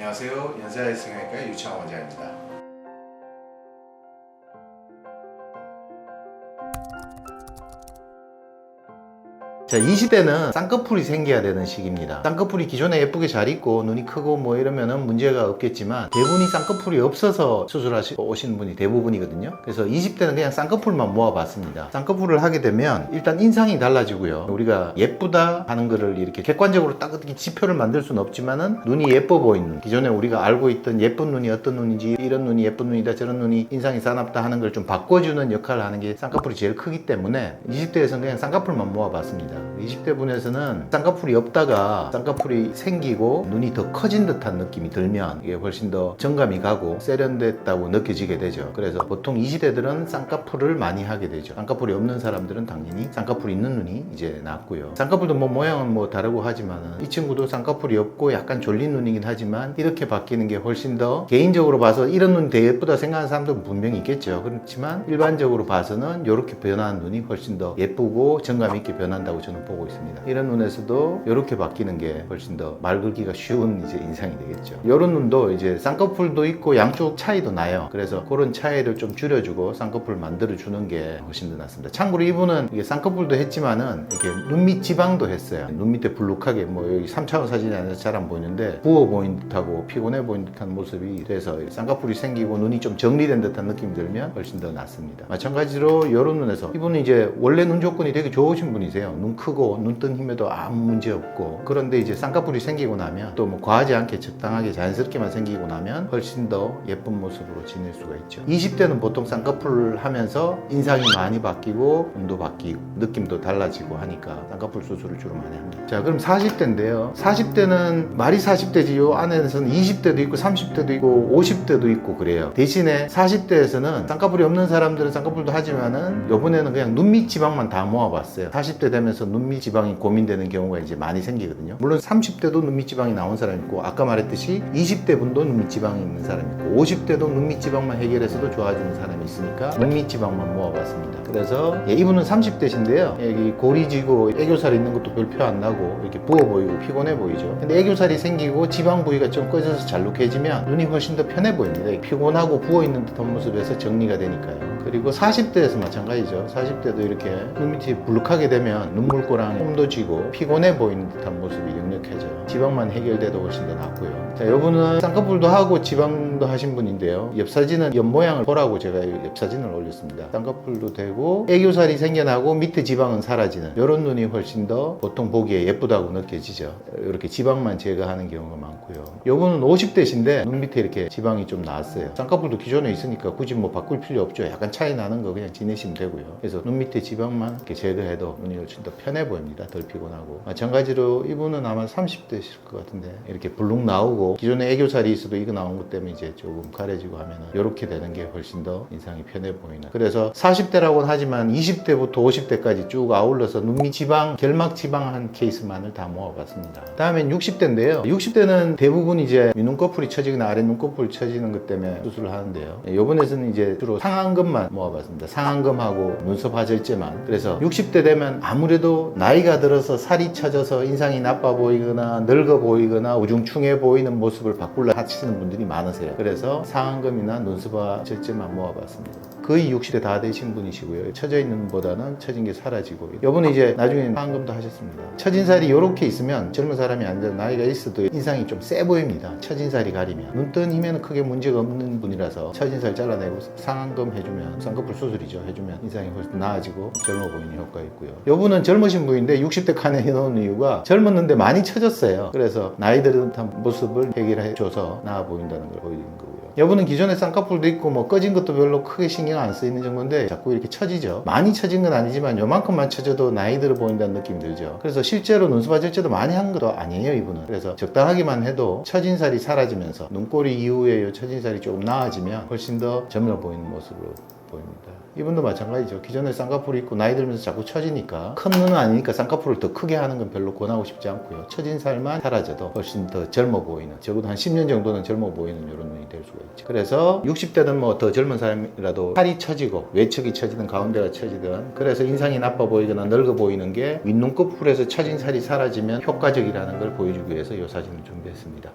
안녕하세요. 연세아의 성형외과 유창원 원장입니다. 자, 20대는 쌍꺼풀이 생겨야 되는 시기입니다. 쌍꺼풀이 기존에 예쁘게 잘 있고 눈이 크고 뭐 이러면은 문제가 없겠지만 대부분이 쌍꺼풀이 없어서 수술하시고 오시는 분이 대부분이거든요. 그래서 20대는 그냥 쌍꺼풀만 모아봤습니다. 쌍꺼풀을 하게 되면 일단 인상이 달라지고요. 우리가 예쁘다 하는 거를 이렇게 객관적으로 딱 어떻게 지표를 만들 수는 없지만은 눈이 예뻐 보이는, 기존에 우리가 알고 있던 예쁜 눈이 어떤 눈인지, 이런 눈이 예쁜 눈이다, 저런 눈이 인상이 사납다 하는 걸 좀 바꿔주는 역할을 하는 게 쌍꺼풀이 제일 크기 때문에 20대에서는 그냥 쌍꺼풀만 모아봤습니다. 20대 분에서는 쌍꺼풀이 없다가 쌍꺼풀이 생기고 눈이 더 커진 듯한 느낌이 들면 이게 훨씬 더 정감이 가고 세련됐다고 느껴지게 되죠. 그래서 보통 20대들은 쌍꺼풀을 많이 하게 되죠. 쌍꺼풀이 없는 사람들은 당연히 쌍꺼풀이 있는 눈이 이제 낫고요. 쌍꺼풀도 뭐 모양은 뭐 다르고 하지만은 이 친구도 쌍꺼풀이 없고 약간 졸린 눈이긴 하지만 이렇게 바뀌는 게 훨씬 더, 개인적으로 봐서 이런 눈이 되게 예쁘다 생각하는 사람들은 분명히 있겠죠. 그렇지만 일반적으로 봐서는 이렇게 변하는 눈이 훨씬 더 예쁘고 정감 있게 변한다고 저는 보고 있습니다. 이런 눈에서도 이렇게 바뀌는 게 훨씬 더 말 걸기가 쉬운 이제 인상이 되겠죠. 이런 눈도 이제 쌍꺼풀도 있고 양쪽 차이도 나요. 그래서 그런 차이를 좀 줄여주고 쌍꺼풀 만들어 주는 게 훨씬 더 낫습니다. 참고로 이분은 이게 쌍꺼풀도 했지만은 이렇게 눈 밑 지방도 했어요. 눈 밑에 불룩하게, 뭐 여기 3차원 사진이 아니라 잘 안 보이는데 부어 보인 듯하고 피곤해 보인 듯한 모습이 돼서 쌍꺼풀이 생기고 눈이 좀 정리된 듯한 느낌이 들면 훨씬 더 낫습니다. 마찬가지로 이런 눈에서 이분은 이제 원래 눈 조건이 되게 좋으신 분이세요. 눈 크고 눈뜬 힘에도 아무 문제 없고, 그런데 이제 쌍꺼풀이 생기고 나면 또 뭐 과하지 않게 적당하게 자연스럽게만 생기고 나면 훨씬 더 예쁜 모습으로 지낼 수가 있죠. 20대는 보통 쌍꺼풀을 하면서 인상이 많이 바뀌고 눈도 바뀌고 느낌도 달라지고 하니까 쌍꺼풀 수술을 주로 많이 합니다. 자, 그럼 40대인데요 40대는 말이 40대지 요 안에서는 20대도 있고 30대도 있고 50대도 있고 그래요. 대신에 40대에서는 쌍꺼풀이 없는 사람들은 쌍꺼풀도 하지만은 요번에는 그냥 눈밑 지방만 다 모아봤어요. 40대 되면서 눈밑 지방이 고민되는 경우가 이제 많이 생기거든요. 물론 30대도 눈밑 지방이 나온 사람이 있고, 아까 말했듯이 20대 분도 눈밑 지방이 있는 사람이 있고, 50대도 눈밑 지방만 해결해서도 좋아지는 사람이 있으니까 눈밑 지방만 모아봤습니다. 그래서 이분은 30대신데요 여기 골이 지고 애교살이 있는 것도 별 표 안 나고 이렇게 부어 보이고 피곤해 보이죠. 근데 애교살이 생기고 지방 부위가 좀 꺼져서 잘록해지면 눈이 훨씬 더 편해 보입니다. 피곤하고 부어 있는 듯한 모습에서 정리가 되니까요. 그리고 40대에서 마찬가지죠. 40대도 이렇게 눈 밑이 불룩하게 되면 눈물고랑 홈도 지고 피곤해 보이는 듯한 모습이 역력해져요. 지방만 해결돼도 훨씬 더 낫고요. 자, 이분은 쌍꺼풀도 하고 지방도 하신 분인데요. 옆 사진은 옆 모양을 보라고 제가 옆 사진을 올렸습니다. 쌍꺼풀도 되고 애교살이 생겨나고 밑에 지방은 사라지는 이런 눈이 훨씬 더 보통 보기에 예쁘다고 느껴지죠. 이렇게 지방만 제거하는 경우가 많고요. 이분은 50대신데 눈 밑에 이렇게 지방이 좀 나왔어요. 쌍꺼풀도 기존에 있으니까 굳이 뭐 바꿀 필요 없죠. 약간 차이 나는 거 그냥 지내시면 되고요. 그래서 눈 밑에 지방만 이렇게 제거해도 눈이 훨씬 더 편해 보입니다. 덜 피곤하고. 마찬가지로 이분은 아마 30대실 것 같은데 이렇게 불룩 나오고 기존에 애교살이 있어도 이거 나온 것 때문에 이제 조금 가려지고 하면은 이렇게 되는 게 훨씬 더 인상이 편해 보이는. 그래서 40대라고는 하지만 20대부터 50대까지 쭉 아울러서 눈밑 지방, 결막 지방 한 케이스만을 다 모아봤습니다. 다음엔 60대인데요. 60대는 대부분 이제 윗눈꺼풀이 처지거나 아래 눈꺼풀이 처지는 것 때문에 수술을 하는데요. 이번에는 이제 주로 상안검만 모아봤습니다. 상안검하고 눈썹 하절제만. 그래서 60대 되면 아무래도 나이가 들어서 살이 처져서 인상이 나빠 보이거나 늙어 보이거나 우중충해 보이는 모습을 바꾸려 하시는 분들이 많으세요. 그래서 상안검이나 눈썹 하절제만 모아봤습니다. 거의 60대 다 되신 분이시고요. 처져 있는 분보다는 처진 게 사라지고, 이번에 이제 나중에 상안검도 하셨습니다. 처진 살이 이렇게 있으면 젊은 사람이 아니라 나이가 있어도 인상이 좀 세 보입니다. 처진 살이 가리면. 눈뜬 힘에는 크게 문제가 없는 분이라서 처진 살 잘라내고 상안검 해주면, 쌍꺼풀 수술이죠, 해주면 인상이 훨씬 나아지고 젊어 보이는 효과가 있고요. 이분은 젊으신 분인데 60대 칸에 해놓은 이유가 젊었는데 많이 처졌어요. 그래서 나이 들은 듯한 모습을 해결해줘서 나아 보인다는 걸 보이는 거고요. 여분은 기존에 쌍꺼풀도 있고 뭐 꺼진 것도 별로 크게 신경 안 쓰이는 정도인데 자꾸 이렇게 처지죠. 많이 처진 건 아니지만 요만큼만 처져도 나이 들어 보인다는 느낌이 들죠. 그래서 실제로 눈썹 하절제도 많이 한 것도 아니에요, 이분은. 그래서 적당하기만 해도 처진 살이 사라지면서 눈꼬리 이후에 요 처진 살이 조금 나아지면 훨씬 더 젊어 보이는 모습으로 보입니다. 이분도 마찬가지죠. 기존에 쌍꺼풀이 있고 나이 들면서 자꾸 처지니까, 큰 눈은 아니니까 쌍꺼풀을 더 크게 하는 건 별로 권하고 싶지 않고요. 처진 살만 사라져도 훨씬 더 젊어 보이는, 적어도 한 10년 정도는 젊어 보이는 이런 눈이 될 수가 있죠. 그래서 60대든 뭐 더 젊은 사람이라도 살이 처지고 외척이 처지든 가운데가 처지든, 그래서 인상이 나빠 보이거나 늙어 보이는 게 윗눈꺼풀에서 처진 살이 사라지면 효과적이라는 걸 보여주기 위해서 이 사진을 준비했습니다.